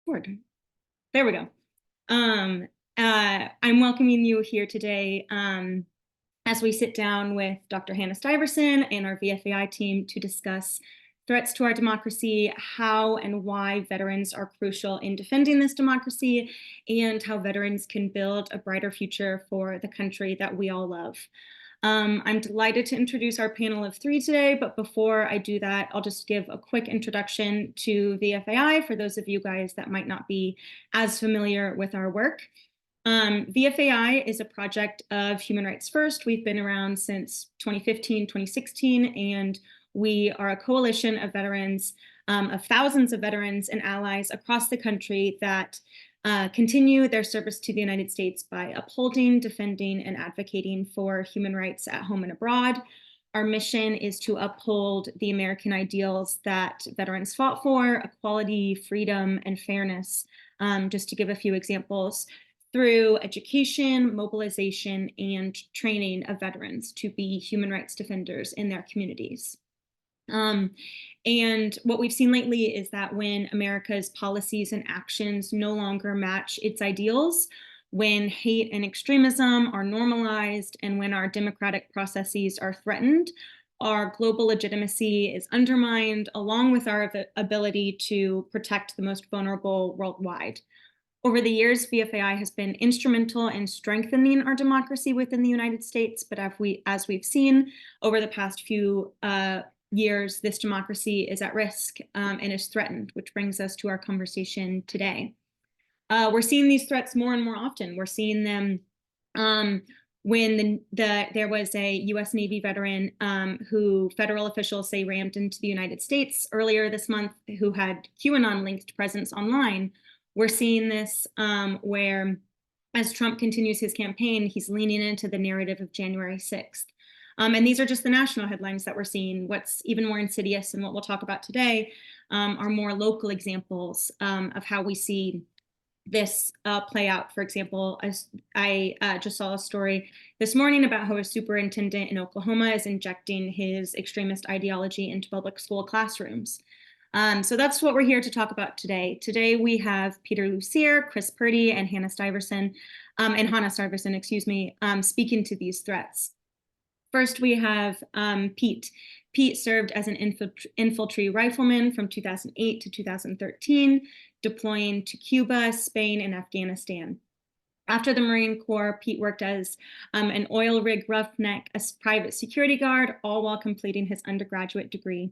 Record. There we go. I'm welcoming you here today as we sit down with Dr. Hanah Stiverson and our VFAI team to discuss threats to our democracy, how and why veterans are crucial in defending this democracy, and how veterans can build a brighter future for the country that we all love. I'm delighted to introduce our panel of three today, but before I do that, I'll just give a quick introduction to VFAI for those of you guys that might not be as familiar with our work. VFAI is a project of Human Rights First. We've been around since 2015, 2016, and we are a coalition of veterans, of thousands of veterans and allies across the country that continue their service to the United States by upholding, defending, and advocating for human rights at home and abroad. Our mission is to uphold the American ideals that veterans fought for: equality, freedom, and fairness, just to give a few examples, through education, mobilization, and training of veterans to be human rights defenders in their communities. And what we've seen lately is that when America's policies and actions no longer match its ideals, when hate and extremism are normalized, and when our democratic processes are threatened, our global legitimacy is undermined, along with our ability to protect the most vulnerable worldwide. Over the years, VFAI has been instrumental in strengthening our democracy within the United States, but as we've seen over the past few years, this democracy is at risk and is threatened, which brings us to our conversation today. We're seeing these threats more and more often. We're seeing them when there was a U.S. Navy veteran who federal officials say rammed into the United States earlier this month, who had QAnon-linked presence online. We're seeing this where, as Trump continues his campaign, he's leaning into the narrative of January 6th. And these are just the national headlines that we're seeing. What's even more insidious, and what we'll talk about today, are more local examples of how we see this play out. For example, I just saw a story this morning about how a superintendent in Oklahoma is injecting his extremist ideology into public school classrooms. So that's what we're here to talk about today. Today we have Peter Lucier, Chris Purdy, and Hanah Stiverson, speaking to these threats. First, we have Pete. Pete served as an infantry rifleman from 2008 to 2013, deploying to Cuba, Spain, and Afghanistan. After the Marine Corps, Pete worked as an oil rig roughneck, a private security guard, all while completing his undergraduate degree,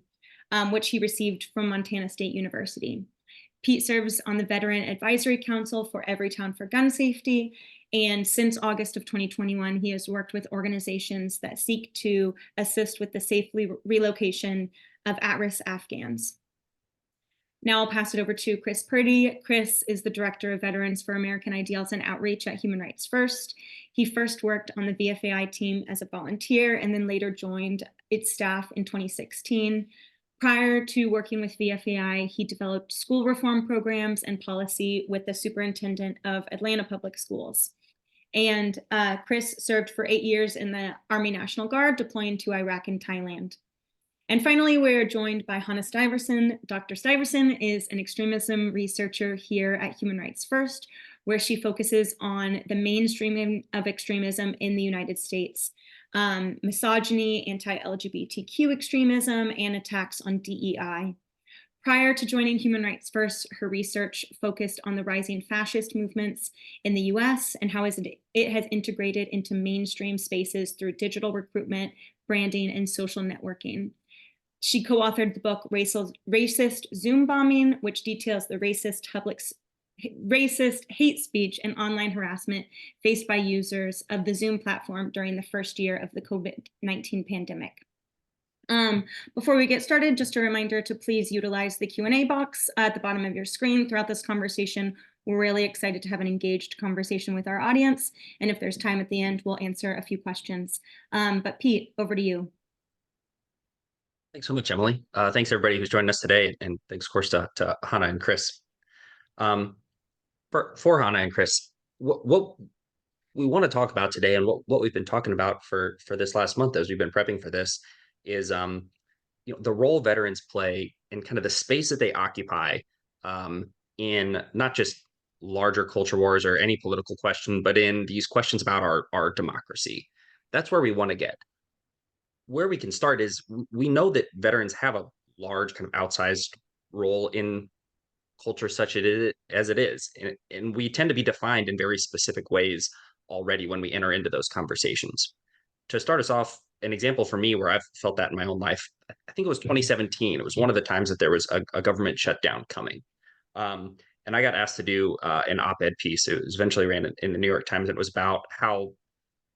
which he received from Montana State University. Pete serves on the Veteran Advisory Council for Everytown for Gun Safety, and since August of 2021, he has worked with organizations that seek to assist with the safe relocation of at-risk Afghans. Now I'll pass it over to Chris Purdy. Chris is the Director of Veterans for American Ideals and Outreach at Human Rights First. He first worked on the VFAI team as a volunteer and then later joined its staff in 2016. Prior to working with VFAI, he developed school reform programs and policy with the superintendent of Atlanta Public Schools. And Chris served for 8 years in the Army National Guard, deploying to Iraq and Thailand. And finally, we're joined by Hanah Stiverson. Dr. Stiverson is an extremism researcher here at Human Rights First, where she focuses on the mainstreaming of extremism in the United States. Misogyny, anti-LGBTQ extremism, and attacks on DEI. Prior to joining Human Rights First, her research focused on the rising fascist movements in the US and how it has integrated into mainstream spaces through digital recruitment, branding, and social networking. She co-authored the book Racist Zoom Bombing, which details the racist hate speech and online harassment faced by users of the Zoom platform during the first year of the COVID-19 pandemic. Before we get started, just a reminder to please utilize the Q&A box at the bottom of your screen throughout this conversation. We're really excited to have an engaged conversation with our audience, and if there's time at the end, we'll answer a few questions. But Pete, over to you. Thanks so much, Emily. Thanks everybody who's joining us today, and thanks, of course, to Hanah and Chris. For Hanah and Chris, what we want to talk about today, and what we've been talking about for this last month as we've been prepping for this, is the role veterans play in kind of the space that they occupy in not just larger culture wars or any political question, but in these questions about our democracy. That's where we want to get. Where we can start is we know that veterans have a large kind of outsized role in culture such as it is, and we tend to be defined in very specific ways already when we enter into those conversations. To start us off, an example for me where I've felt that in my own life, I think it was 2017. It was one of the times that there was a government shutdown coming. And I got asked to do an op-ed piece. It was eventually ran in the New York Times. And it was about how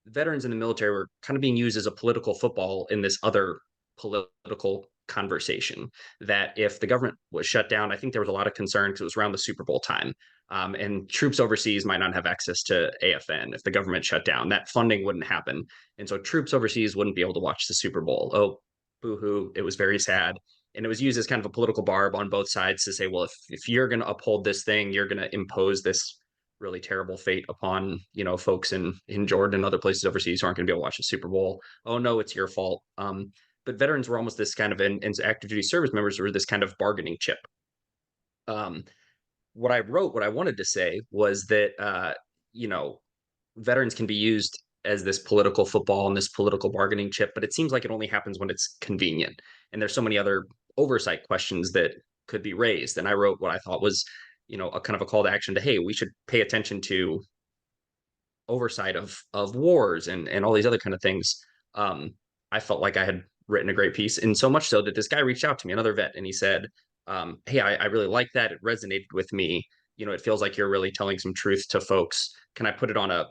veterans in the military were kind of being used as a political football in this other political conversation. That if the government was shut down, I think there was a lot of concern because it was around the Super Bowl time. And troops overseas might not have access to AFN if the government shut down. That funding wouldn't happen. And so troops overseas wouldn't be able to watch the Super Bowl. Oh, boo hoo. It was very sad. And it was used as kind of a political barb on both sides to say, well, if you're going to uphold this thing, you're going to impose this really terrible fate upon folks in Jordan and other places overseas who aren't going to be able to watch the Super Bowl. Oh no, it's your fault. But veterans were almost this kind of, and active duty service members were this kind of bargaining chip. What I wanted to say was that veterans can be used as this political football and this political bargaining chip, but it seems like it only happens when it's convenient. And there's so many other oversight questions that could be raised. And I wrote what I thought was a kind of a call to action to, hey, we should pay attention to oversight of wars and all these other kind of things. I felt like I had written a great piece, and so much so that this guy reached out to me, another vet, and he said, hey, I really like that. It resonated with me. It feels like you're really telling some truth to folks. Can I put it on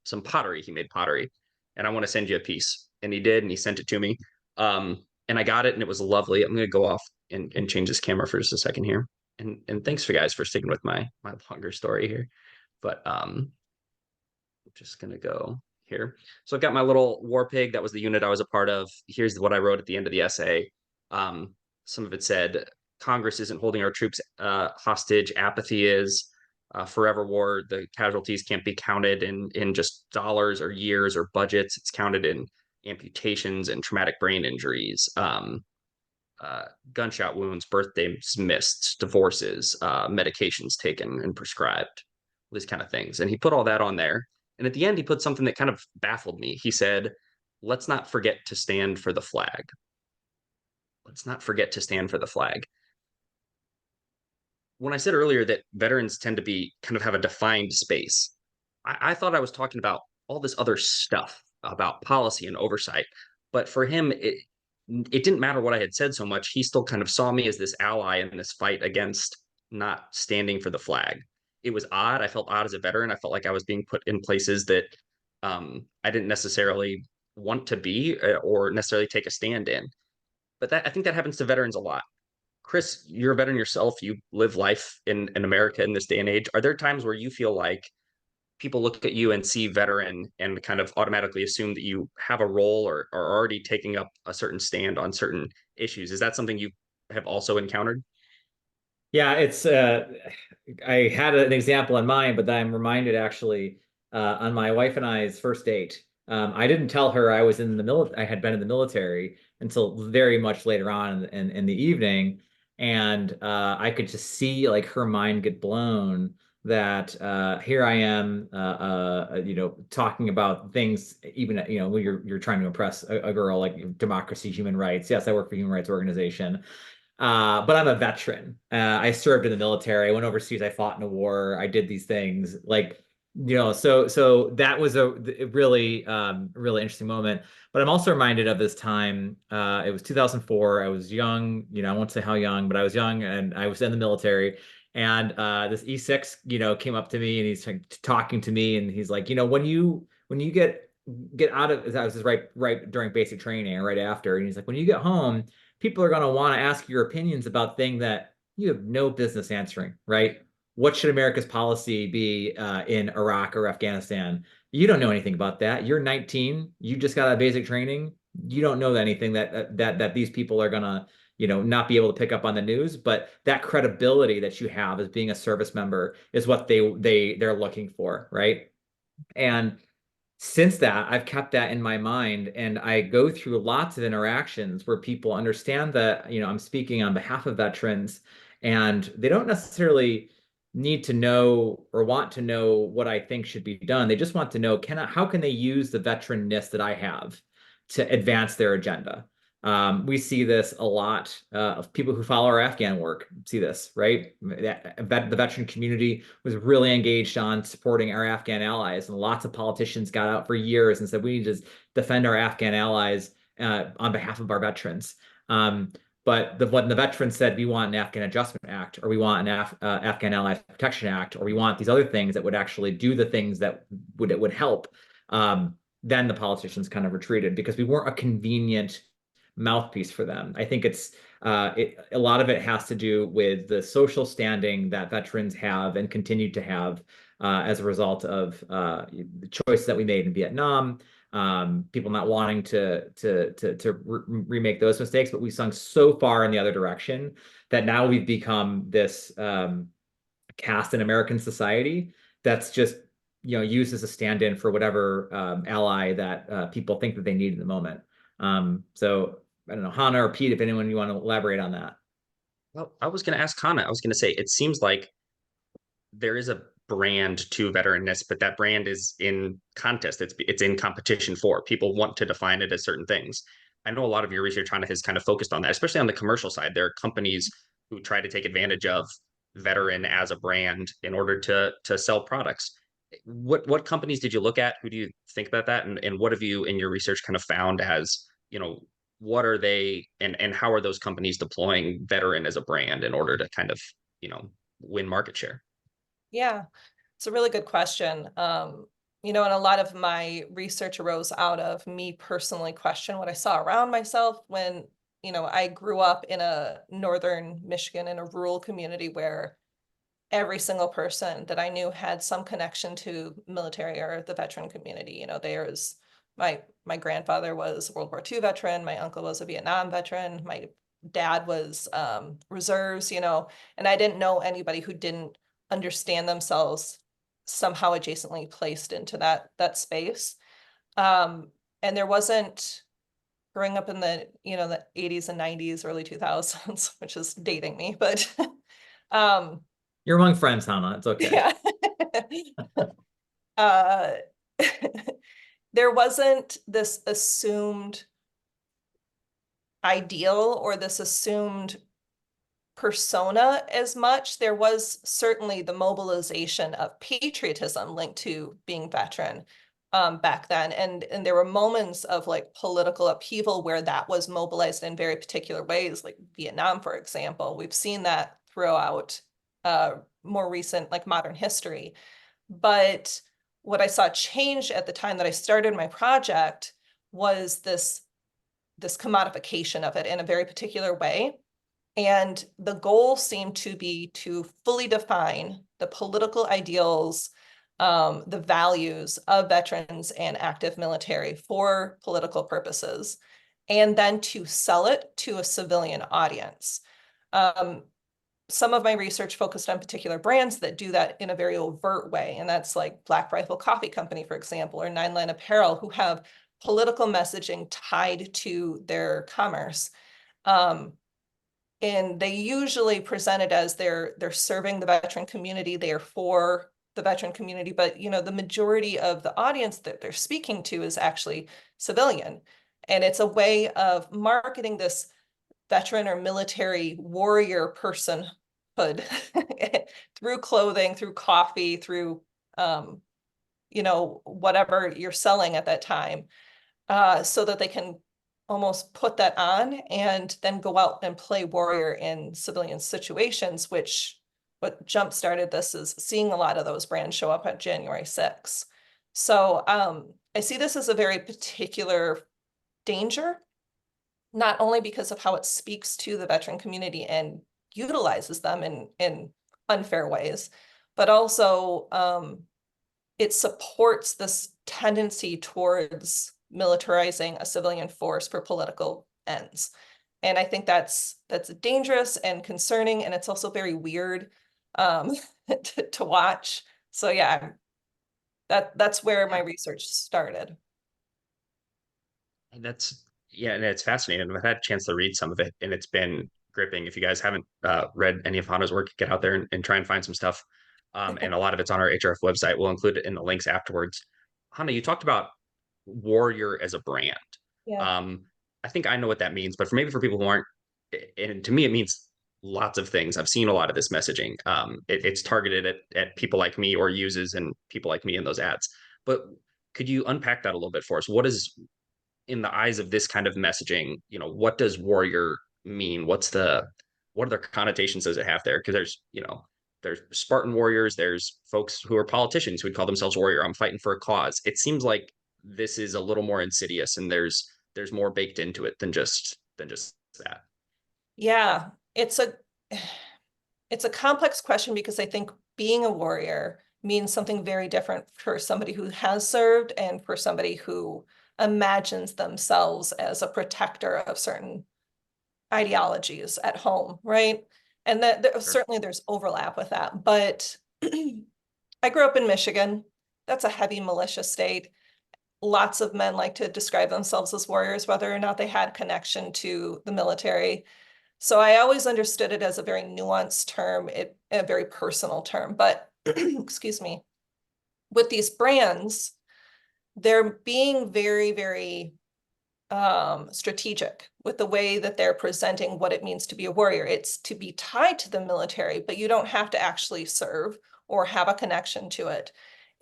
some pottery? He made pottery, and I want to send you a piece. And he did, and he sent it to me. And I got it, and it was lovely. I'm going to go off and change this camera for just a second here. And thanks for guys for sticking with my longer story here. But I'm just gonna go here. So I've got my little war pig. That was the unit I was a part of. Here's what I wrote at the end of the essay. Some of it said, Congress isn't holding our troops hostage. Apathy is. Forever war, the casualties can't be counted in just dollars or years or budgets. It's counted in amputations and traumatic brain injuries. Gunshot wounds, birthdays missed, divorces, medications taken and prescribed, these kind of things. And he put all that on there. And at the end, he put something that kind of baffled me. He said, let's not forget to stand for the flag. Let's not forget to stand for the flag. When I said earlier that veterans tend to be kind of have a defined space, I thought I was talking about all this other stuff about policy and oversight. But for him, it didn't matter what I had said so much. He still kind of saw me as this ally in this fight against not standing for the flag. It was odd. I felt odd as a veteran. I felt like I was being put in places that I didn't necessarily want to be or necessarily take a stand in. But I think that happens to veterans a lot. Chris, you're a veteran yourself. You live life in America in this day and age. Are there times where you feel like people look at you and see veteran and kind of automatically assume that you have a role or are already taking up a certain stand on certain issues? Is that something you have also encountered? Yeah, it's I had an example in mind, but then I'm reminded actually on my wife and I's first date. I didn't tell her I was in the I had been in the military until very much later on in the evening, and I could just see like her mind get blown that here I am, talking about things even when you're trying to impress a girl like democracy, human rights. Yes, I work for a human rights organization. But I'm a veteran. I served in the military. I went overseas. I fought in a war. I did these things. So that was a really really interesting moment. But I'm also reminded of this time. It was 2004. I was young. I won't say how young, but I was young, and I was in the military. And this E6, came up to me, and he's like, talking to me, and he's like, when you get out of, that was just right during basic training, or right after, and he's like, when you get home, people are going to want to ask your opinions about things that you have no business answering, right? What should America's policy be in Iraq or Afghanistan? You don't know anything about that. You're 19. You just got a basic training. You don't know anything that these people are gonna, not be able to pick up on the news. But that credibility that you have as being a service member is what they're looking for, right? And since that, I've kept that in my mind, and I go through lots of interactions where people understand that, I'm speaking on behalf of veterans, And they don't necessarily need to know or want to know what I think should be done. They just want to know, how can they use the veteranness that I have to advance their agenda? We see this a lot of people who follow our Afghan work see this, right? The veteran community was really engaged on supporting our Afghan allies, and lots of politicians got out for years and said, we need to defend our Afghan allies on behalf of our veterans. But when the veterans said, we want an Afghan Adjustment Act, or we want an Afghan Allies Protection Act, or we want these other things that would actually do the things that would help, then the politicians kind of retreated because we weren't a convenient mouthpiece for them. I think a lot of it has to do with the social standing that veterans have and continue to have as a result of the choices that we made in Vietnam. People not wanting to remake those mistakes, but we've sung so far in the other direction that now we've become this caste in American society that's just used as a stand-in for whatever ally that people think that they need in the moment. So I don't know, Hanah or Pete, if anyone you want to elaborate on that. Well, I was going to ask Hanah. I was going to say, it seems like there is a brand to veteranness, but that brand is in contest. It's in competition for people want to define it as certain things. I know a lot of your research on it has kind of focused on that, especially on the commercial side. There are companies who try to take advantage of veteran as a brand in order to sell products. What companies did you look at? Who do you think about that? And what have you in your research kind of found as, what are they and how are those companies deploying veteran as a brand in order to kind of, win market share? Yeah, it's a really good question. And a lot of my research arose out of me personally question what I saw around myself when, I grew up in a northern Michigan in a rural community where every single person that I knew had some connection to military or the veteran community. There's my grandfather was a World War II veteran, my uncle was a Vietnam veteran, my dad was reserves, and I didn't know anybody who didn't understand themselves somehow adjacently placed into that space. And there wasn't, growing up in the the 80s and 90s, early 2000s, which is dating me, but You're among friends, Hanah. It's okay. yeah. uh, there wasn't this assumed ideal or this assumed persona as much. There was certainly the mobilization of patriotism linked to being veteran back then. And there were moments of like political upheaval where that was mobilized in very particular ways, like Vietnam, for example. We've seen that throughout more recent, like modern history. But what I saw change at the time that I started my project was this commodification of it in a very particular way. And the goal seemed to be to fully define the political ideals, the values of veterans and active military for political purposes, and then to sell it to a civilian audience. Some of my research focused on particular brands that do that in a very overt way, and that's like Black Rifle Coffee Company, for example, or Nine Line Apparel, who have political messaging tied to their commerce. And they usually present it as they're serving the veteran community, they are for the veteran community, but the majority of the audience that they're speaking to is actually civilian. And it's a way of marketing this veteran or military warrior personhood through clothing, through coffee, through whatever you're selling at that time, so that they can almost put that on and then go out and play warrior in civilian situations, which what jump started this is seeing a lot of those brands show up at January 6th. So I see this as a very particular danger, not only because of how it speaks to the veteran community and utilizes them in unfair ways, but also it supports this tendency towards militarizing a civilian force for political ends. And I think that's dangerous and concerning, and it's also very weird to watch. So yeah, that's where my research started. And and it's fascinating. I've had a chance to read some of it, and it's been gripping. If you guys haven't read any of Hanah's work, get out there and try and find some stuff. And a lot of it's on our HRF website. We'll include it in the links afterwards. Hanah, you talked about warrior as a brand. Yeah. I think I know what that means, but maybe for people who aren't, and to me, it means lots of things. I've seen a lot of this messaging. It's targeted at people like me or uses and people like me in those ads. But could you unpack that a little bit for us? What is, in the eyes of this kind of messaging, what does warrior mean? What other connotations does it have there? Because there's Spartan warriors, there's folks who are politicians who would call themselves warrior. I'm fighting for a cause. It seems like this is a little more insidious, and there's more baked into it than just that. Yeah, it's a complex question, because I think being a warrior means something very different for somebody who has served and for somebody who imagines themselves as a protector of certain ideologies at home, right? And that certainly there's overlap with that. But I grew up in Michigan. That's a heavy militia state. Lots of men like to describe themselves as warriors, whether or not they had connection to the military. So I always understood it as a very nuanced term, a very personal term. But excuse me, with these brands, they're being very, very strategic with the way that they're presenting what it means to be a warrior. It's to be tied to the military, but you don't have to actually serve or have a connection to it.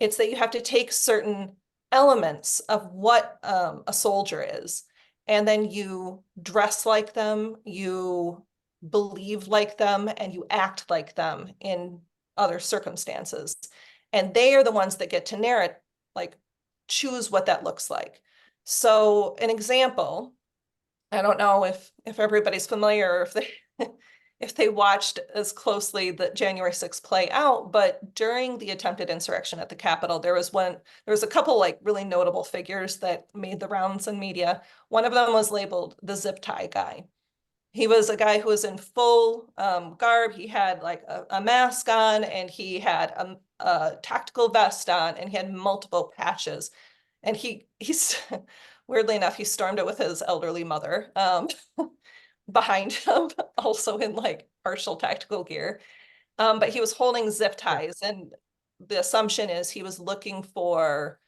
It's that you have to take certain elements of what a soldier is, and then you dress like them, you believe like them, and you act like them in other circumstances. And they are the ones that get to narrate, like, choose what that looks like. So an example, I don't know if everybody's familiar, or if they if they watched as closely the January 6th play out, but during the attempted insurrection at the Capitol, there was a couple like really notable figures that made the rounds in media. One of them was labeled the zip tie guy. He was a guy who was in full garb. He had like a mask on, and he had a tactical vest on, and he had multiple patches. And he's weirdly enough, he stormed it with his elderly mother behind him, also in like partial tactical gear. But he was holding zip ties, and the assumption is he was looking for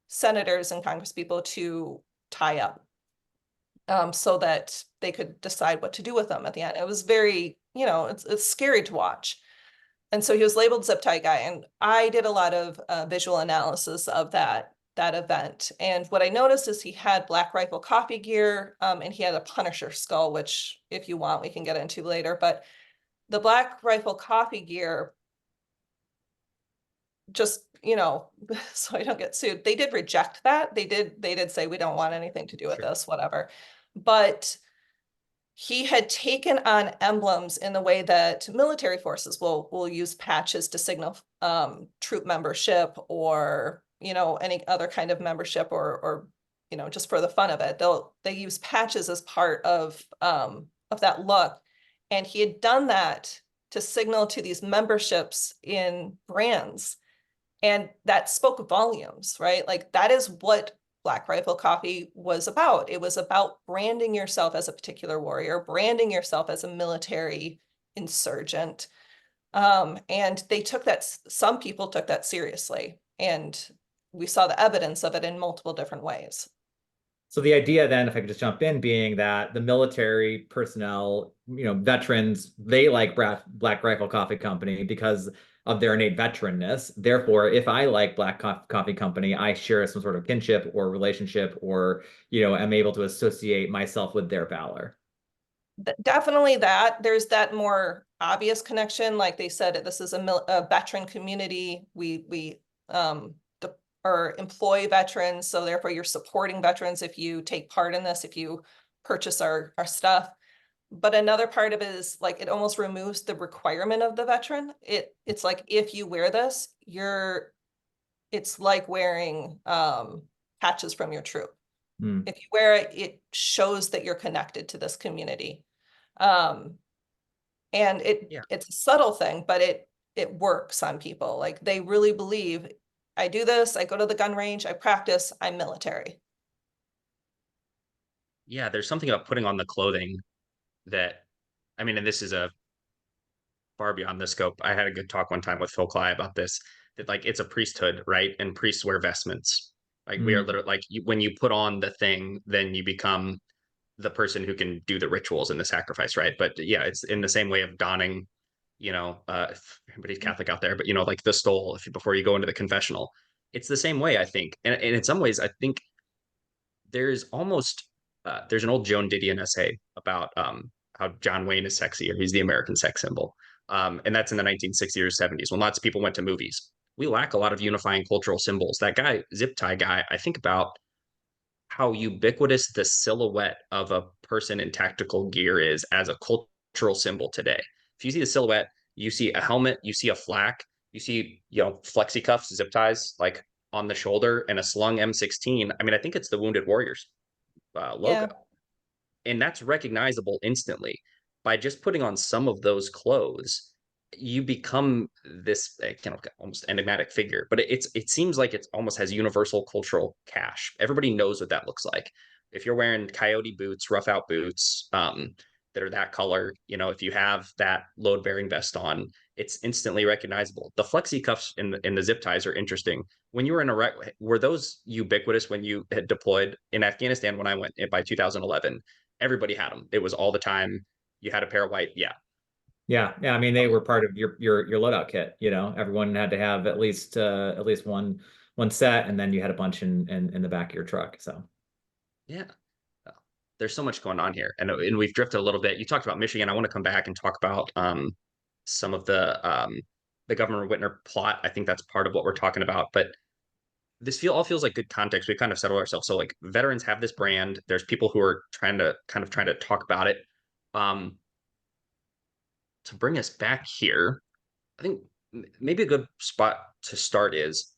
senators and congresspeople to tie up, so that they could decide what to do with them at the end. It was very, it's scary to watch. And so he was labeled zip tie guy, and I did a lot of visual analysis of that event. And what I noticed is he had Black Rifle coffee gear, and he had a Punisher skull, which if you want, we can get into later. But the Black Rifle coffee gear, just, so I don't get sued, they did reject that. They did say, we don't want anything to do with this, whatever. But he had taken on emblems in the way that military forces will use patches to signal troop membership, or any other kind of membership, or just for the fun of it. They use patches as part of that look. And he had done that to signal to these memberships in brands. And that spoke volumes, right? Like, that is what Black Rifle Coffee was about. It was about branding yourself as a particular warrior, branding yourself as a military insurgent. And they took that, some people took that seriously. And we saw the evidence of it in multiple different ways. So the idea then, if I could just jump in, being that the military personnel, veterans, they like Black Rifle Coffee Company because of their innate veteranness. Therefore, if I like Black Coffee Company, I share some sort of kinship or relationship, or, am able to associate myself with their valor. Definitely that. There's that more obvious connection. Like they said, this is a veteran community. We or employ veterans, so therefore you're supporting veterans if you take part in this, if you purchase our stuff. But another part of it is, like, it almost removes the requirement of the veteran. It's like, if you wear this, it's like wearing patches from your troop. If you wear it, it shows that you're connected to this community. And it's a subtle thing, but it works on people. Like, they really believe, I do this, I go to the gun range, I practice, I'm military. Yeah, there's something about putting on the clothing that I mean, and this is a far beyond the scope. I had a good talk one time with Phil Cly about this, that like it's a priesthood, right? And priests wear vestments. Like we are literally like when you put on the thing, then you become the person who can do the rituals and the sacrifice, right? But yeah, it's in the same way of donning, if anybody's Catholic out there, but like the stole before you go into the confessional. It's the same way, I think. And in some ways, I think there's almost there's an old Joan Didion essay about how John Wayne is sexy, or he's the American sex symbol. And that's in the 1960s or 70s when lots of people went to movies. We lack a lot of unifying cultural symbols. That guy, zip tie guy, I think about how ubiquitous the silhouette of a person in tactical gear is as a cultural symbol today. If you see the silhouette, you see a helmet, you see a flak, you see, flexi cuffs, zip ties, like on the shoulder, and a slung M16. I mean, I think it's the Wounded Warriors logo. Yeah. And that's recognizable instantly by just putting on some of those clothes. You become this almost enigmatic figure, but it seems like it almost has universal cultural cash. Everybody knows what that looks like. If you're wearing coyote boots, rough out boots, that are that color, if you have that load bearing vest on, it's instantly recognizable. The flexi cuffs in the zip ties are interesting. When you were in Iraq, were those ubiquitous when you had deployed in Afghanistan? When I went by 2011, everybody had them. It was all the time. You had a pair of white. Yeah. Yeah. I mean, they were part of your loadout kit. Everyone had to have at least one set, and then you had a bunch in the back of your truck. So Yeah. There's so much going on here, and we've drifted a little bit. You talked about Michigan. I want to come back and talk about some of the Governor Whitner plot. I think that's part of what we're talking about, but this all feels like good context. We kind of settled ourselves. So like veterans have this brand. There's people who are trying to talk about it. To bring us back here, I think maybe a good spot to start is,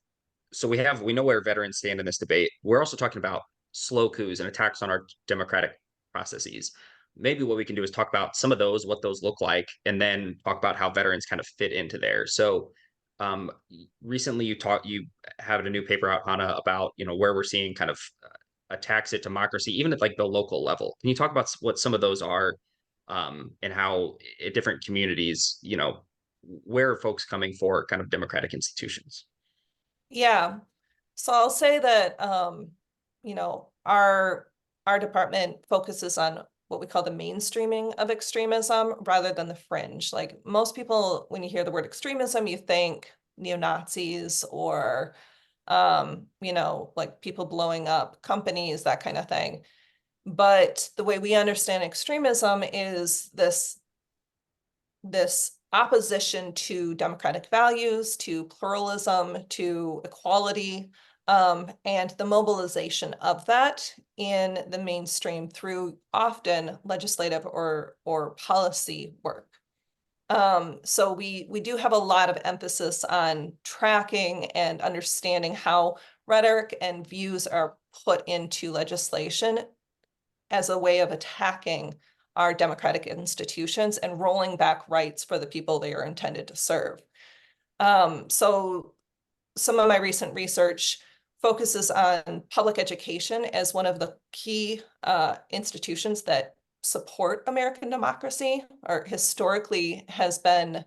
so we know where veterans stand in this debate. We're also talking about slow coups and attacks on our democratic processes. Maybe what we can do is talk about some of those, what those look like, and then talk about how veterans kind of fit into there. So recently you had a new paper out, Hanah, about where we're seeing kind of attacks at democracy, even at like the local level. Can you talk about what some of those are, and how at different communities, where are folks coming for kind of democratic institutions? Yeah. So I'll say that, our department focuses on what we call the mainstreaming of extremism rather than the fringe. Like most people, when you hear the word extremism, you think neo-Nazis or, like people blowing up companies, that kind of thing. But the way we understand extremism is this opposition to democratic values, to pluralism, to equality, and the mobilization of that in the mainstream through often legislative or policy work. So we do have a lot of emphasis on tracking and understanding how rhetoric and views are put into legislation as a way of attacking our democratic institutions and rolling back rights for the people they are intended to serve. So some of my recent research focuses on public education as one of the key institutions that support American democracy, or historically has been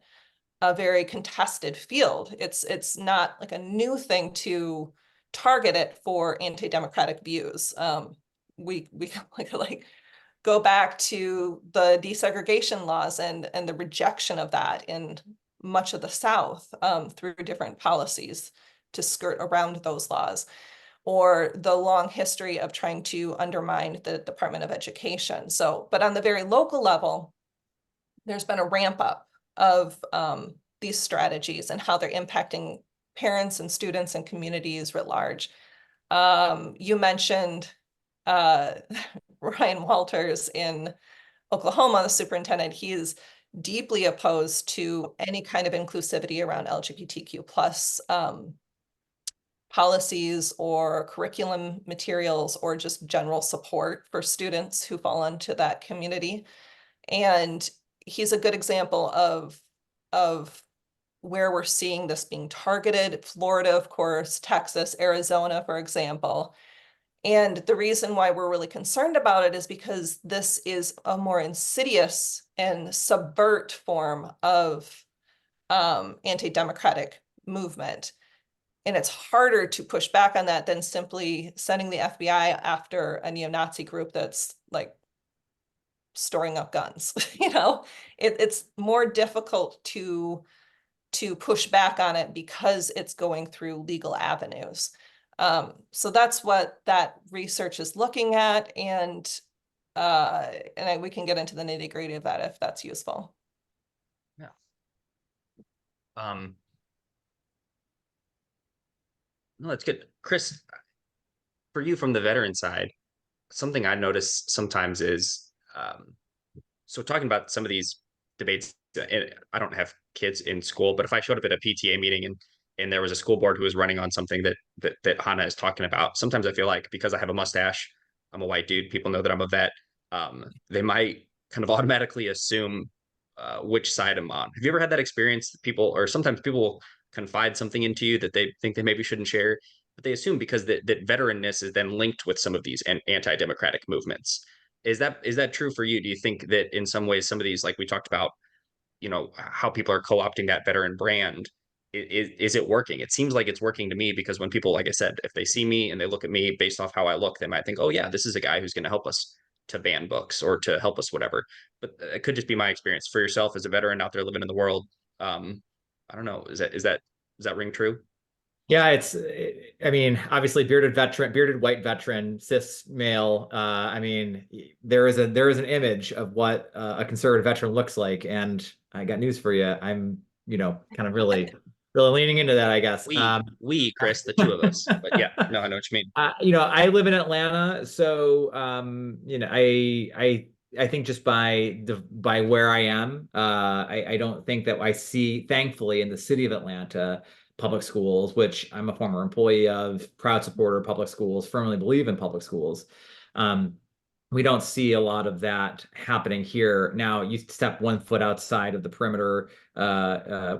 a very contested field. It's not like a new thing to target it for anti-democratic views. We like go back to the desegregation laws and the rejection of that in much of the South through different policies to skirt around those laws, or the long history of trying to undermine the Department of Education. So, but on the very local level, there's been a ramp up of these strategies and how they're impacting parents and students and communities writ large. You mentioned Ryan Walters in Oklahoma, the superintendent. He is deeply opposed to any kind of inclusivity around LGBTQ plus policies or curriculum materials, or just general support for students who fall into that community. And he's a good example of where we're seeing this being targeted. Florida, of course, Texas, Arizona, for example. And the reason why we're really concerned about it is because this is a more insidious and subvert form of anti-democratic movement. And it's harder to push back on that than simply sending the FBI after a neo-Nazi group that's like storing up guns. It's more difficult to push back on it because it's going through legal avenues. So that's what that research is looking at, and we can get into the nitty-gritty of that if that's useful. Yeah. No, that's good. Chris, for you from the veteran side, something I notice sometimes is so talking about some of these debates. I don't have kids in school, but if I showed up at a PTA meeting and there was a school board who was running on something that Hanah is talking about, sometimes I feel like because I have a mustache, I'm a white dude, people know that I'm a vet. They might kind of automatically assume which side I'm on. Have you ever had that experience? That people, or sometimes people confide something into you that they think they maybe shouldn't share, but they assume because that veteranness is then linked with some of these anti-democratic movements. Is that true for you? Do you think that in some ways some of these, like we talked about, how people are co-opting that veteran brand, is it working? It seems like it's working to me, because when people, like I said, if they see me and they look at me based off how I look, they might think, oh yeah, this is a guy who's going to help us to ban books or to help us whatever. But it could just be my experience. For yourself as a veteran out there living in the world, I don't know, does that ring true? Yeah, I mean, obviously bearded white veteran, cis male. I mean, there is an image of what a conservative veteran looks like. And I got news for you. I'm, kind of really, really leaning into that, I guess. We, Chris, the two of us, but yeah, no, I know what you mean. I live in Atlanta, so, I think just by where I am, I don't think that I see, thankfully, in the city of Atlanta, public schools, which I'm a former employee of, proud supporter of public schools, firmly believe in public schools. We don't see a lot of that happening here. Now, you step 1 foot outside of the perimeter,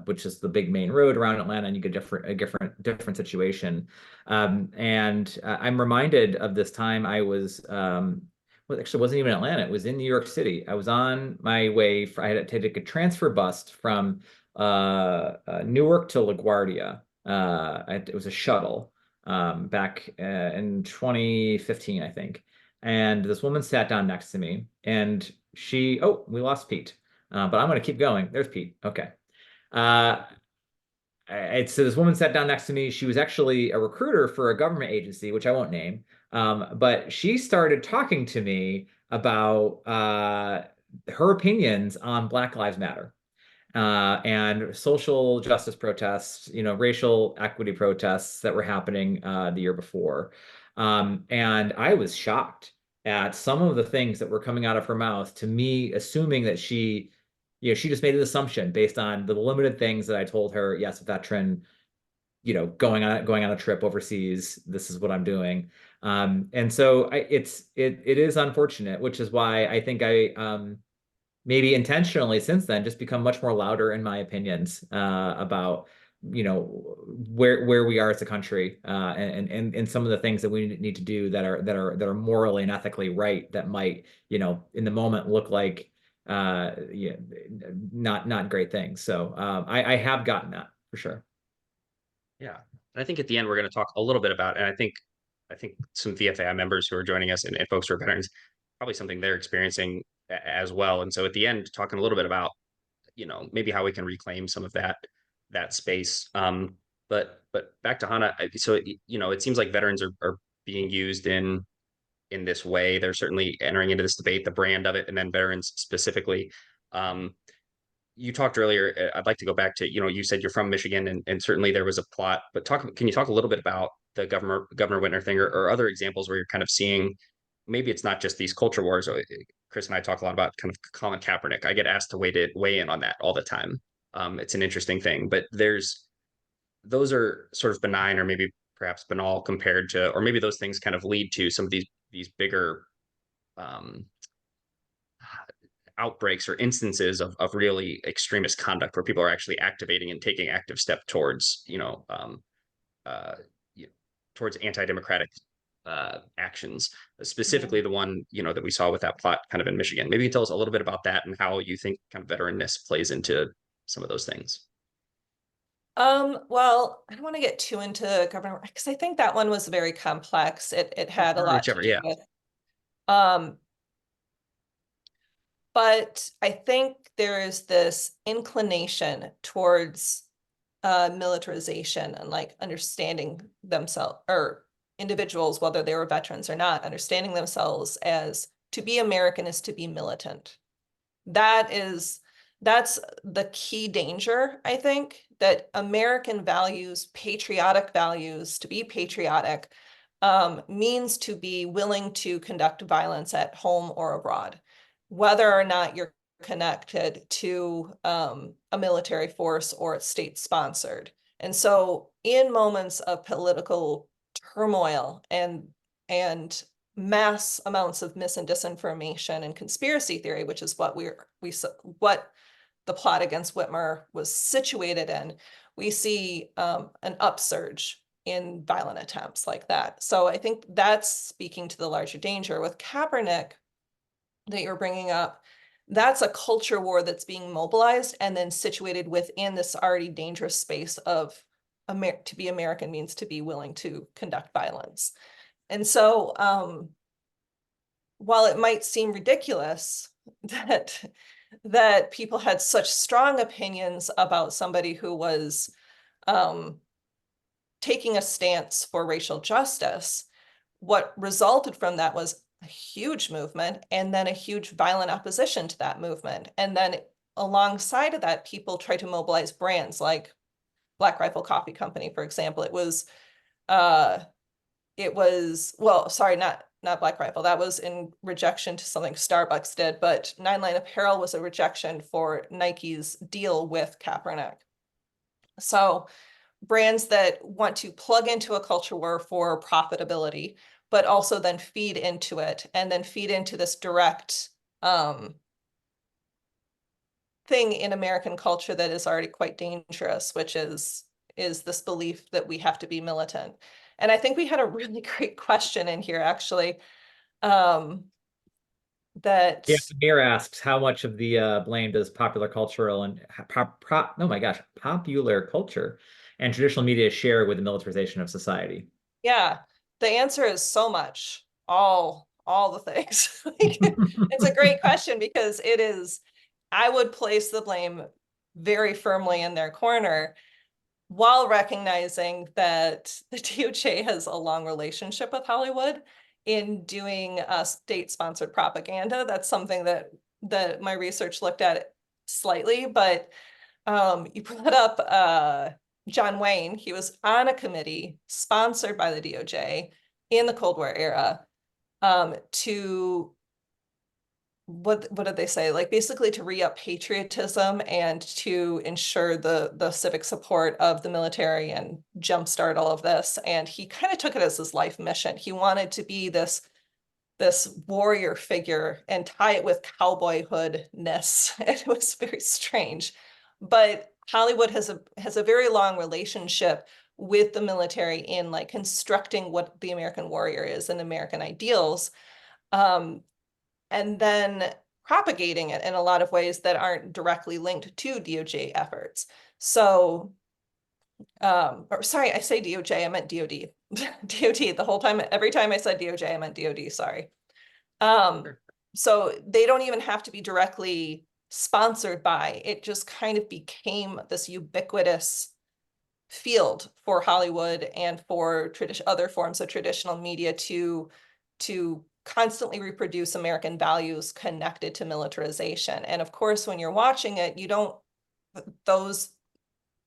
which is the big main road around Atlanta, and you get a different situation. And I'm reminded of this time I was, well, actually, it wasn't even Atlanta. It was in New York City. I was on my way. I had to take a transfer bus from Newark to LaGuardia. It was a shuttle back in 2015, I think. And this woman sat down next to me, and we lost Pete, but I'm going to keep going. There's Pete. Okay. So this woman sat down next to me. She was actually a recruiter for a government agency, which I won't name. But she started talking to me about her opinions on Black Lives Matter. And social justice protests, racial equity protests that were happening the year before. And I was shocked at some of the things that were coming out of her mouth, to me, assuming that she just made an assumption based on the limited things that I told her. Yes, a veteran, going on a trip overseas, this is what I'm doing. And so it is unfortunate, which is why I think I maybe intentionally since then just become much more louder in my opinions about where we are as a country, and some of the things that we need to do that are morally and ethically right, that might in the moment look like not great things. So I have gotten that for sure. Yeah. And I think at the end we're going to talk a little bit about, and I think some VFAI members who are joining us, and folks who are veterans, probably something they're experiencing as well. And so at the end, talking a little bit about, maybe how we can reclaim some of that space. But back to Hanah. So it seems like veterans are being used in this way. They're certainly entering into this debate, the brand of it, and then veterans specifically. You talked earlier, I'd like to go back to, you said you're from Michigan, and certainly there was a plot, but can you talk a little bit about the Governor Whitner thing, or other examples where you're kind of seeing, maybe it's not just these culture wars. Chris and I talk a lot about kind of Colin Kaepernick. I get asked to weigh in on that all the time. It's an interesting thing, but those are sort of benign, or maybe perhaps banal compared to, or maybe those things kind of lead to some of these bigger outbreaks or instances of really extremist conduct, where people are actually activating and taking active step towards towards anti-democratic actions, specifically the one, that we saw with that plot kind of in Michigan. Maybe you tell us a little bit about that and how you think kind of veteranness plays into some of those things. Well, I don't want to get too into government because I think that one was very complex. It had a lot Whichever, to do yeah. with. But I think there is this inclination towards militarization and like understanding themselves, or individuals, whether they were veterans or not, understanding themselves as to be American is to be militant. That's the key danger, I think, that American values, patriotic values, to be patriotic, means to be willing to conduct violence at home or abroad, whether or not you're connected to a military force or it's state-sponsored. And so in moments of political turmoil and mass amounts of mis and disinformation and conspiracy theory, which is what what the plot against Whitmer was situated in, we see an upsurge in violent attempts like that. So I think that's speaking to the larger danger. With Kaepernick that you're bringing up, that's a culture war that's being mobilized and then situated within this already dangerous space of to be American means to be willing to conduct violence. And so while it might seem ridiculous that people had such strong opinions about somebody who was taking a stance for racial justice, what resulted from that was a huge movement and then a huge violent opposition to that movement. And then alongside of that, people tried to mobilize brands like Black Rifle Coffee Company, for example. It was, well, sorry, not Black Rifle. That was in rejection to something Starbucks did, but Nine Line Apparel was a rejection for Nike's deal with Kaepernick. So brands that want to plug into a culture war for profitability, but also then feed into it and then feed into this direct thing in American culture that is already quite dangerous, which is this belief that we have to be militant. And I think we had a really great question in here, actually. That Yeah, Samir asks, how much of the blame does popular cultural and popular culture and traditional media share with the militarization of society? Yeah, the answer is so much, all the things. It's a great question because it is, I would place the blame very firmly in their corner, while recognizing that the DOJ has a long relationship with Hollywood in doing state-sponsored propaganda. That's something that my research looked at slightly, but you brought up John Wayne. He was on a committee sponsored by the DOJ in the Cold War era to what did they say? Like basically to re-up patriotism and to ensure the civic support of the military and jumpstart all of this. And he kind of took it as his life mission. He wanted to be this warrior figure and tie it with cowboyhoodness. It was very strange. But Hollywood has a very long relationship with the military in like constructing what the American warrior is and American ideals. And then propagating it in a lot of ways that aren't directly linked to DOJ efforts. So, or sorry, I say DOJ, I meant DOD. DOD, the whole time, every time I said DOJ, I meant DOD, sorry. So they don't even have to be directly sponsored by, it just kind of became this ubiquitous field for Hollywood and for other forms of traditional media to constantly reproduce American values connected to militarization. And of course, when you're watching it, those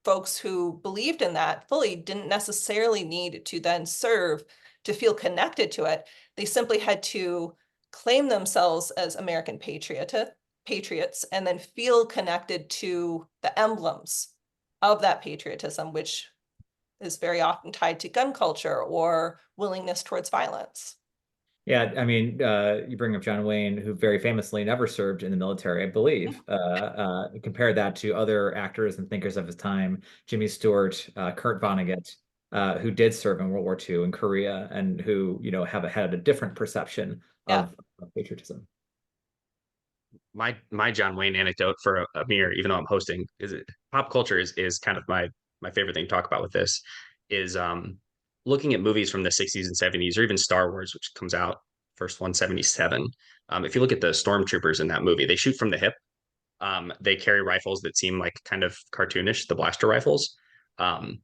folks who believed in that fully didn't necessarily need to then serve to feel connected to it. They simply had to claim themselves as American patriots and then feel connected to the emblems of that patriotism, which is very often tied to gun culture or willingness towards violence. Yeah, I mean, you bring up John Wayne, who very famously never served in the military, I believe. Compare that to other actors and thinkers of his time, Jimmy Stewart, Kurt Vonnegut. who did serve in World War II in Korea and who, you know, have had a different perception of patriotism. My John Wayne anecdote for Amir, even though I'm hosting, is pop culture is kind of my favorite thing to talk about with this is looking at movies from the 60s and 70s, or even Star Wars, which comes out first one 77. If you look at the stormtroopers in that movie, they shoot from the hip. They carry rifles that seem like kind of cartoonish, the blaster rifles. Um,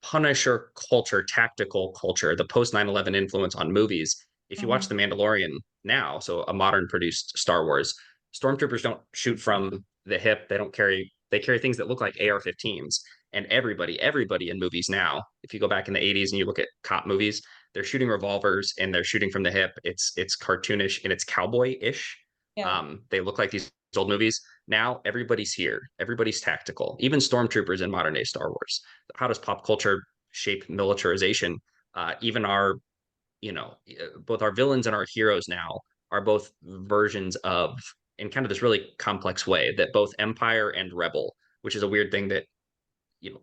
Punisher culture, tactical culture, the post 9/11 influence on movies. If you watch The Mandalorian now, so a modern produced Star Wars, stormtroopers don't shoot from the hip. They carry things that look like AR-15s. And everybody in movies now, if you go back in the 80s and you look at cop movies, they're shooting revolvers and they're shooting from the hip. It's cartoonish and it's cowboy-ish. Yeah. They look like these old movies. Now everybody's here. Everybody's tactical. Even stormtroopers in modern day Star Wars. How does pop culture shape militarization? Even our, both our villains and our heroes now are both versions of, in kind of this really complex way, that both Empire and Rebel, which is a weird thing that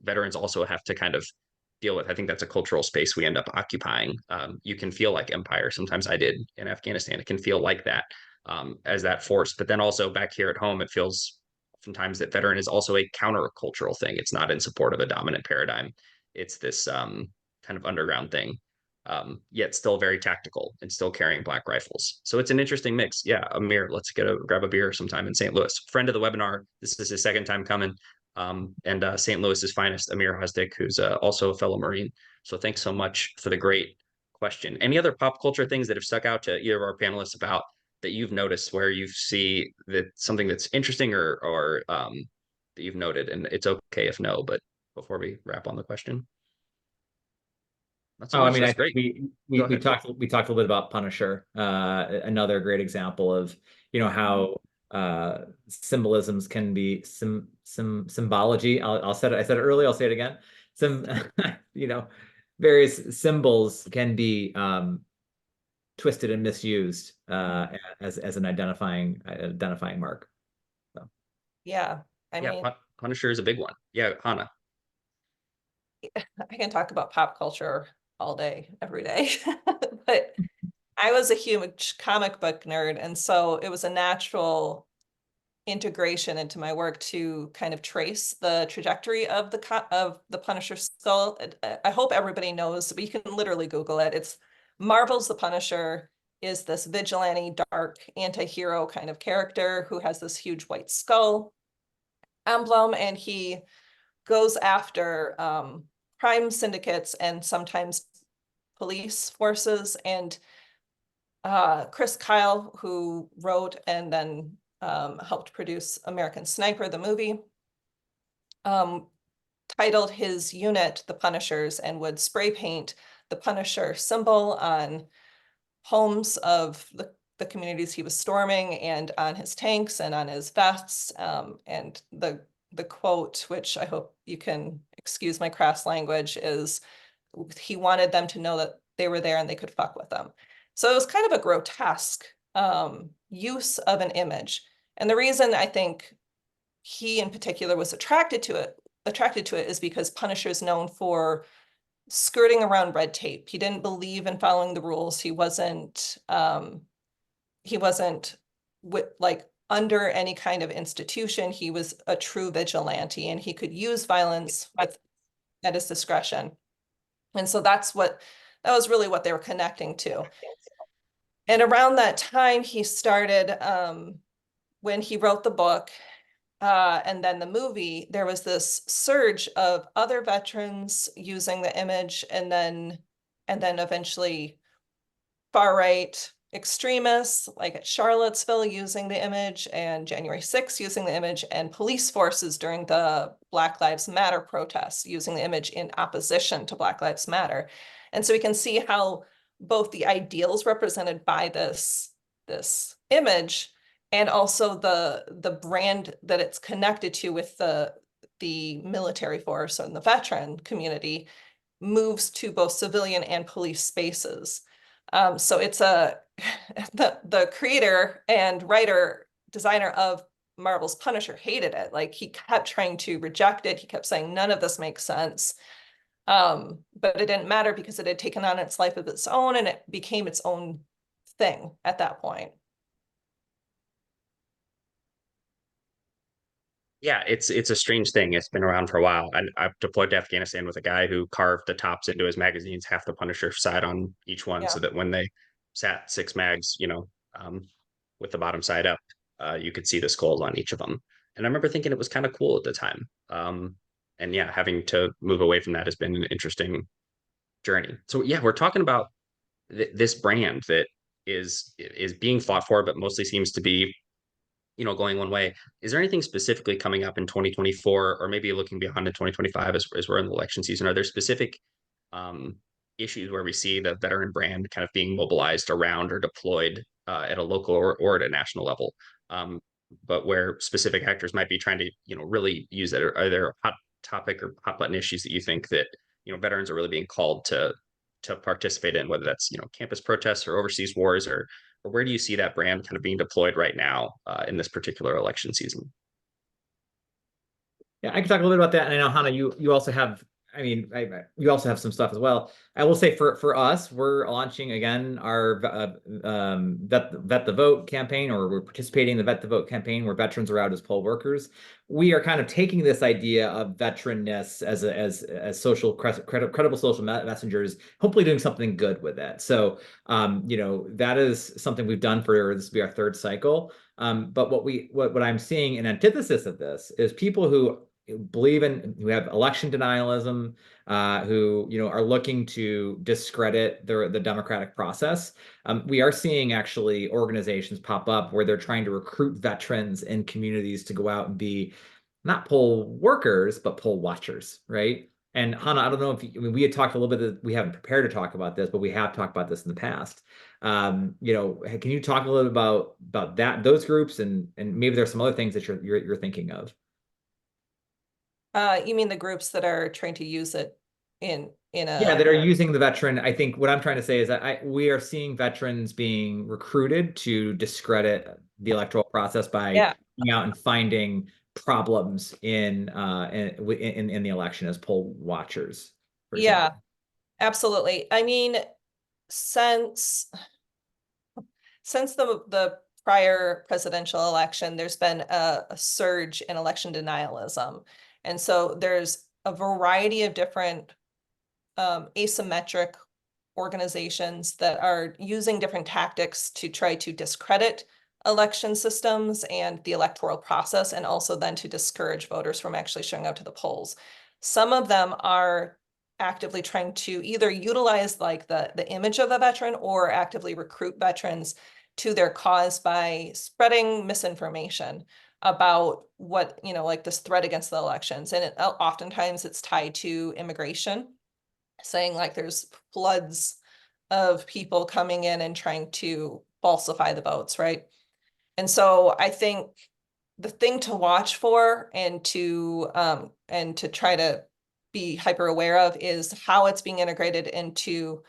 veterans also have to kind of deal with. I think that's a cultural space we end up occupying. You can feel like Empire. Sometimes I did in Afghanistan. It can feel like that, as that force. But then also back here at home, it feels oftentimes that veteran is also a countercultural thing. It's not in support of a dominant paradigm. It's this kind of underground thing, yet still very tactical and still carrying black rifles. So it's an interesting mix. Yeah, Amir, let's grab a beer sometime in St. Louis. Friend of the webinar. This is his second time coming. And St. Louis's finest, Amir Husdik, who's also a fellow Marine. So thanks so much for the great question. Any other pop culture things that have stuck out to either of our panelists about that you've noticed where you see that something that's interesting or that you've noted? And it's okay if no, but before we wrap on the question. Oh, I mean, I great. think we talked a little bit about Punisher, another great example of, how symbolisms can be symbology. I said it earlier, I'll say it again. Various symbols can be twisted and misused as an identifying mark. So. Yeah. I mean, Punisher is a big one. Yeah, Hanah. I can talk about pop culture all day, every day, but I was a huge comic book nerd. And so it was a natural integration into my work to kind of trace the trajectory of the Punisher skull. I hope everybody knows, but you can literally Google it. It's Marvel's The Punisher is this vigilante, dark anti-hero kind of character who has this huge white skull emblem, and he goes after crime syndicates and sometimes police forces. And Chris Kyle, who wrote and then helped produce American Sniper, the movie, titled his unit the Punishers and would spray paint the Punisher symbol on homes of the communities he was storming and on his tanks and on his vests. And the quote, which I hope you can excuse my crass language, is he wanted them to know that they were there and they could fuck with them. So it was kind of a grotesque use of an image. And the reason I think he in particular was attracted to it is because Punisher is known for skirting around red tape. He didn't believe in following the rules. He wasn't under any kind of institution. He was a true vigilante, and he could use violence at his discretion. And so that was really what they were connecting to. And around that time, he started, when he wrote the book and then the movie, there was this surge of other veterans using the image, and then eventually far-right extremists like at Charlottesville using the image, and January 6th using the image, and police forces during the Black Lives Matter protests using the image in opposition to Black Lives Matter. And so we can see how both the ideals represented by this image and also the brand that it's connected to with the military force and the veteran community moves to both civilian and police spaces. So it's the creator and writer designer of Marvel's Punisher hated it. Like, he kept trying to reject it. He kept saying none of this makes sense. But it didn't matter because it had taken on its life of its own and it became its own thing at that point. Yeah, it's a strange thing. It's been around for a while. I've deployed to Afghanistan with a guy who carved the tops into his magazines, half the Punisher side on each one, Yeah. so that when they sat 6 mags, with the bottom side up, you could see the skulls on each of them. And I remember thinking it was kind of cool at the time. And yeah, having to move away from that has been an interesting journey. So yeah, we're talking about this brand that is being fought for, but mostly seems to be going one way. Is there anything specifically coming up in 2024, or maybe looking beyond to 2025 as we're in the election season? Are there specific um, issues where we see the veteran brand kind of being mobilized around or deployed at a local or at a national level? But where specific actors might be trying to, really use it? Are there hot topic or hot button issues that you think that, veterans are really being called to participate in, whether that's, campus protests or overseas wars, or where do you see that brand kind of being deployed right now in this particular election season? Yeah, I can talk a little bit about that. And I know, Hanah, you also have, I mean, you also have some stuff as well. I will say for us, we're launching again our Vet the Vote campaign, or we're participating in the Vet the Vote campaign where veterans are out as poll workers. We are kind of taking this idea of veteranness as social credible social messengers, hopefully doing something good with it. So, that is something we've done for this will be our third cycle. But what I'm seeing in antithesis of this is people who who have election denialism, who are looking to discredit the democratic process. We are seeing actually organizations pop up where they're trying to recruit veterans in communities to go out and be not poll workers but poll watchers, right? And Hanah, I don't know if we had talked a little bit. We haven't prepared to talk about this, but we have talked about this in the past. Can you talk a little about those groups, and maybe there's some other things that you're thinking of? You mean the groups that are trying to use it in Yeah, a that are using the veteran. I think what I'm trying to say is that we are seeing veterans being recruited to discredit the electoral process by yeah. going out and finding problems in the election as poll watchers, for Yeah, example. absolutely. I mean, since the prior presidential election, there's been a surge in election denialism. And so there's a variety of different asymmetric organizations that are using different tactics to try to discredit election systems and the electoral process, and also then to discourage voters from actually showing up to the polls. Some of them are actively trying to either utilize like the image of a veteran or actively recruit veterans to their cause by spreading misinformation about what, like this threat against the elections. And oftentimes it's tied to immigration, saying like there's floods of people coming in and trying to falsify the votes, right? And so I think the thing to watch for and to try to be hyper aware of is how it's being integrated into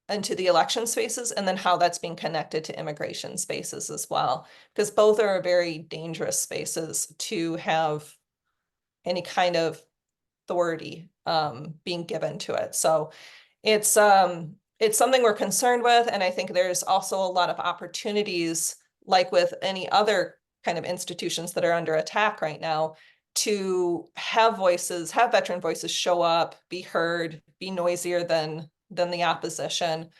the election spaces, and then how that's being connected to immigration spaces as well, because both are very dangerous spaces to have any kind of authority being given to it. So it's something we're concerned with, and I think there's also a lot of opportunities, like with any other kind of institutions that are under attack right now, to have veteran voices show up, be heard, be noisier than the opposition,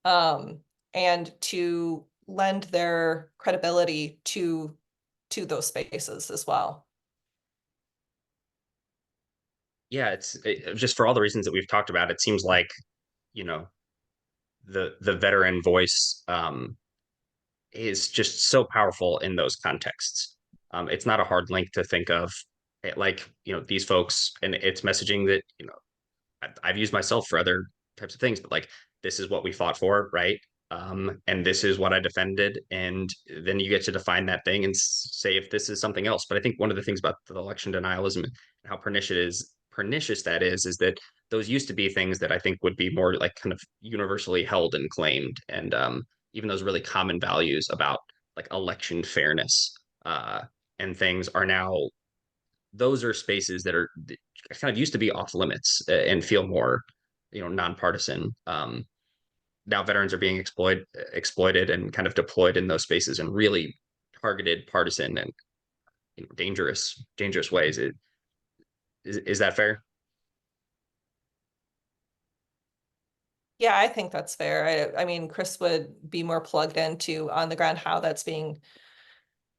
and to lend their credibility to those spaces as well. Yeah, just for all the reasons that we've talked about. It seems like the veteran voice is just so powerful in those contexts. It's not a hard link to think of it, like these folks, and it's messaging that I've used myself for other types of things, but like this is what we fought for, right? And this is what I defended, and then you get to define that thing and say if this is something else. But I think one of the things about the election denialism and how pernicious that is that those used to be things that I think would be more like kind of universally held and claimed, and even those really common values about like election fairness and things are now those are spaces that kind of used to be off limits and feel more, nonpartisan. Now veterans are being exploited and kind of deployed in those spaces in really targeted, partisan, and dangerous ways. Is that fair? Yeah, I think that's fair. I mean, Chris would be more plugged into on the ground how that's being.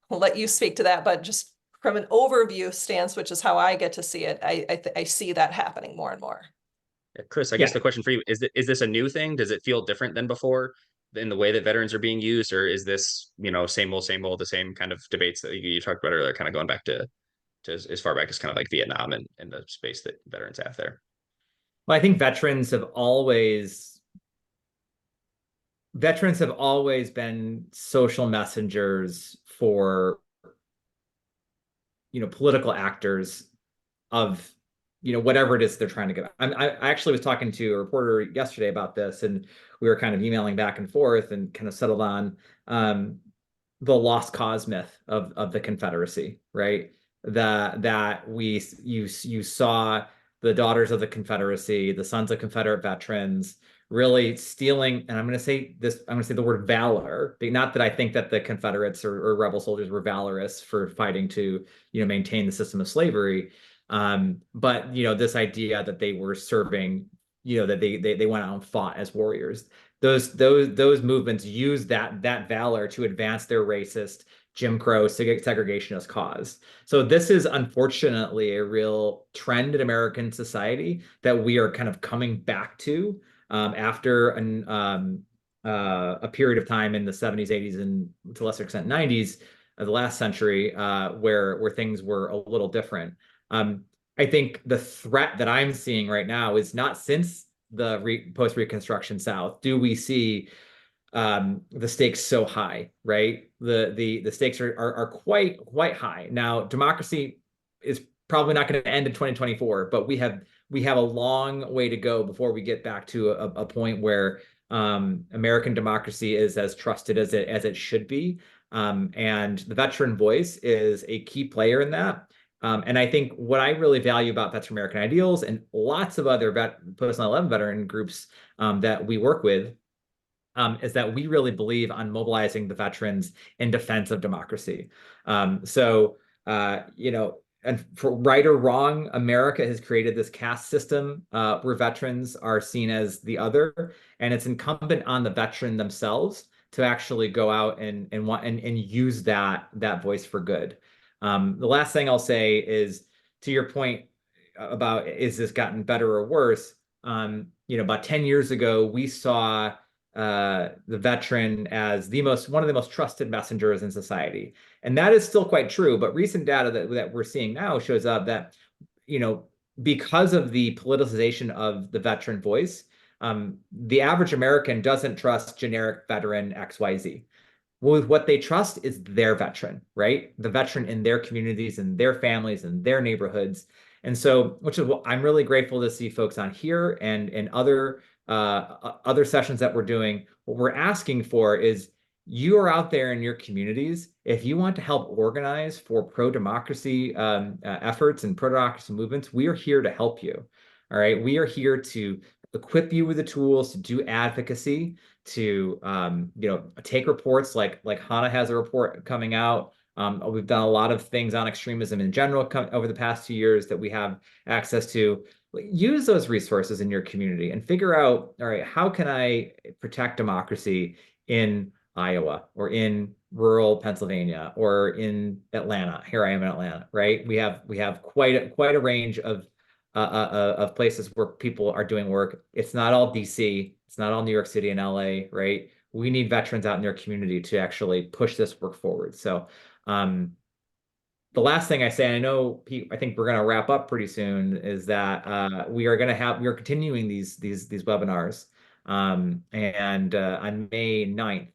I'll let you speak to that, but just from an overview stance, which is how I get to see it, I see that happening more and more. Chris, I guess the question for you is this a new thing? Does it feel different than before in the way that veterans are being used, or is this, same old, the same kind of debates that you talked about earlier, kind of going back to as far back as kind of like Vietnam and the space that veterans have there? Well, I think veterans have always been social messengers for, political actors of, whatever it is they're trying to get. I actually was talking to a reporter yesterday about this, and we were kind of emailing back and forth and kind of settled on the lost cause myth of the Confederacy, right? That you saw the daughters of the Confederacy, the sons of Confederate veterans, really stealing, and I'm going to say the word valor, not that I think that the Confederates or rebel soldiers were valorous for fighting to, maintain the system of slavery. But, this idea that they were serving, that they went out and fought as warriors. Those movements use that valor to advance their racist Jim Crow segregationist cause. So this is unfortunately a real trend in American society that we are kind of coming back to after a period of time in the 70s, 80s, and to a lesser extent 90s of the last century where things were a little different. I think the threat that I'm seeing right now is not since the post-Reconstruction South do we see the stakes so high, right? The stakes are quite high. Now, democracy is probably not going to end in 2024, but we have a long way to go before we get back to a point where American democracy is as trusted as it should be. And the veteran voice is a key player in that. And I think what I really value about Vets for American Ideals and lots of other post 9/11 veteran groups that we work with is that we really believe on mobilizing the veterans in defense of democracy. And for right or wrong, America has created this caste system where veterans are seen as the other, and it's incumbent on the veteran themselves to actually go out and use that voice for good. The last thing I'll say is to your point about is this gotten better or worse? About 10 years ago, we saw the veteran as one of the most trusted messengers in society. And that is still quite true. But recent data that we're seeing now shows up that, because of the politicization of the veteran voice, the average American doesn't trust generic veteran XYZ. Well, what they trust is their veteran, right? The veteran in their communities and their families and their neighborhoods. And so, which is what I'm really grateful to see folks on here and other sessions that we're doing. What we're asking for is you are out there in your communities. If you want to help organize for pro-democracy efforts and pro-democracy movements, we are here to help you. All right. We are here to equip you with the tools to do advocacy, to take reports like Hanah has a report coming out. We've done a lot of things on extremism in general over the past 2 years that we have access to. Use those resources in your community and figure out, all right, how can I protect democracy in Iowa or in rural Pennsylvania or in Atlanta? Here I am in Atlanta, right? We have quite a range of places where people are doing work. It's not all DC, it's not all New York City and LA, right? We need veterans out in their community to actually push this work forward. So the last thing I say, I know, Pete, I think we're going to wrap up pretty soon, is that we are continuing these webinars. And on May 9th,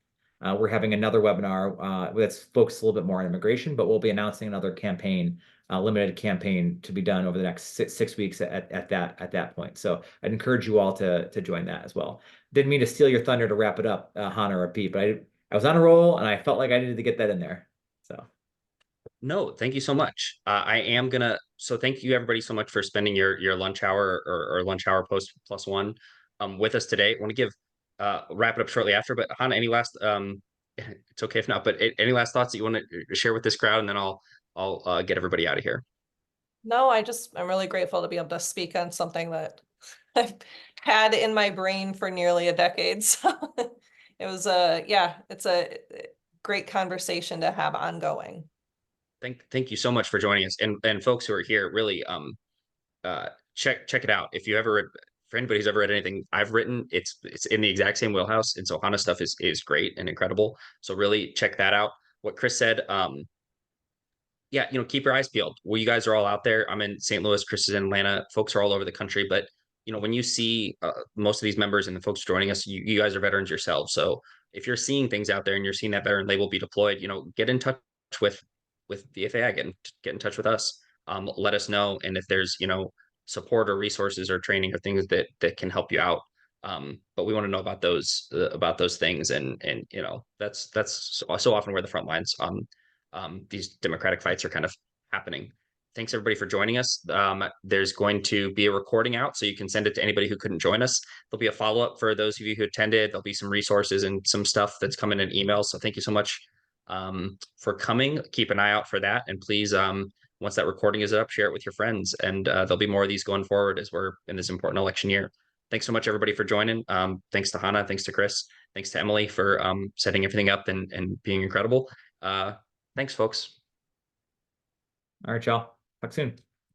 we're having another webinar that's focused a little bit more on immigration, but we'll be announcing another campaign, limited campaign to be done over the next six weeks at that point. So I'd encourage you all to join that as well. Didn't mean to steal your thunder to wrap it up, Hanah or Pete, but I was on a roll and I felt like I needed to get that in there. So. No, thank you so much. I am gonna, so thank you everybody so much for spending your lunch hour or lunch hour post plus one with us today. I want to give wrap it up shortly after, but Hanah, any last it's okay if not, but any last thoughts that you want to share with this crowd, and then I'll get everybody out of here. No, I'm really grateful to be able to speak on something that I've had in my brain for nearly a decade. So it was it's a great conversation to have ongoing. Thank you so much for joining us, and folks who are here, really check it out. If you ever read, for anybody who's ever read anything I've written, it's in the exact same wheelhouse, and so Hanah stuff is great and incredible. So really check that out. What Chris said, yeah, keep your eyes peeled. Well, you guys are all out there. I'm in St. Louis, Chris is in Atlanta, folks are all over the country, but when you see most of these members and the folks joining us, you guys are veterans yourselves. So if you're seeing things out there and you're seeing that veteran label be deployed, get in touch with VFAI, get in touch with us. Let us know, and if there's support or resources or training or things that can help you out. But we want to know about those things, and that's so often where the front lines these democratic fights are kind of happening. Thanks everybody for joining us. There's going to be a recording out, so you can send it to anybody who couldn't join us. There'll be a follow-up for those of you who attended. There'll be some resources and some stuff that's coming in emails. So thank you so much for coming. Keep an eye out for that. And please, once that recording is up, share it with your friends. And there'll be more of these going forward as we're in this important election year. Thanks so much, everybody, for joining. Thanks to Hanah. Thanks to Chris. Thanks to Emily for setting everything up and being incredible. Thanks, folks. All right, y'all. Talk soon.